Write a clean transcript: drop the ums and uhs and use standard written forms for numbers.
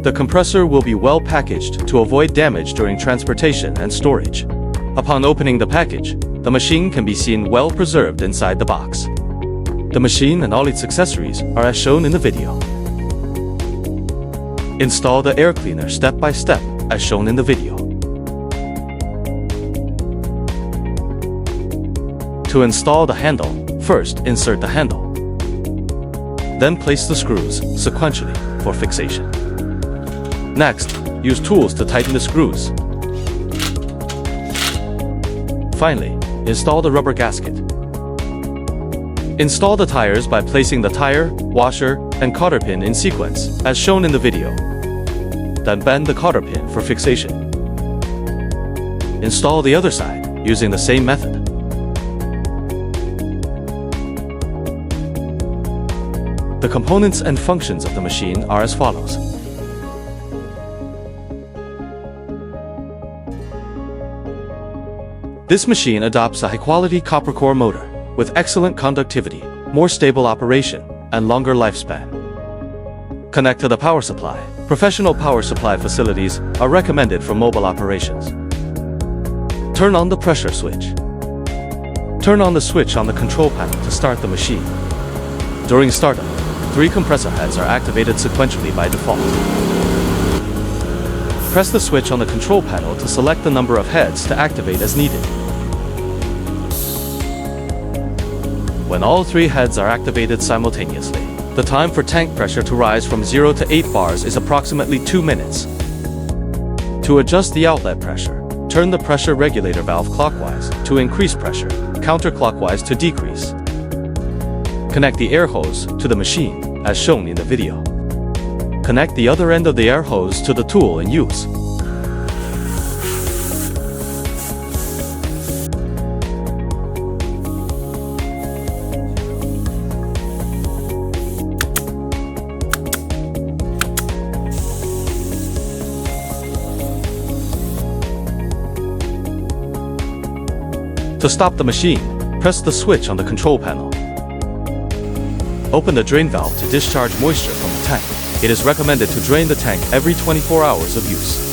The compressor will be well packaged to avoid damage during transportation and storage. Upon opening the package, the machine can be seen well preserved inside the box. The machine and all its accessories are as shown in the video. Install the air cleaner step by step as shown in the video. To install the handle, first insert the handle. Then place the screws sequentially for fixation. Next, use tools to tighten the screws. Finally, install the rubber gasket. Install the tires by placing the tire, washer, and cotter pin in sequence, as shown in the video. Then bend the cotter pin for fixation. Install the other side using the same method. The components and functions of the machine are as follows. This machine adopts a high-quality copper core motor with excellent conductivity, more stable operation, and longer lifespan. Connect to the power supply. Professional power supply facilities are recommended for mobile operations. Turn on the pressure switch. Turn on the switch on the control panel to start the machine. During startup, 3 compressor heads are activated sequentially by default. Press the switch on the control panel to select the number of heads to activate as needed. When all 3 heads are activated simultaneously, the time for tank pressure to rise from 0 to 8 bars is approximately 2 minutes. To adjust the outlet pressure, turn the pressure regulator valve clockwise to increase pressure, counterclockwise to decrease. Connect the air hose to the machine, as shown in the video. Connect the other end of the air hose to the tool in use. To stop the machine, press the switch on the control panel. Open the drain valve to discharge moisture from the tank. It is recommended to drain the tank every 24 hours of use.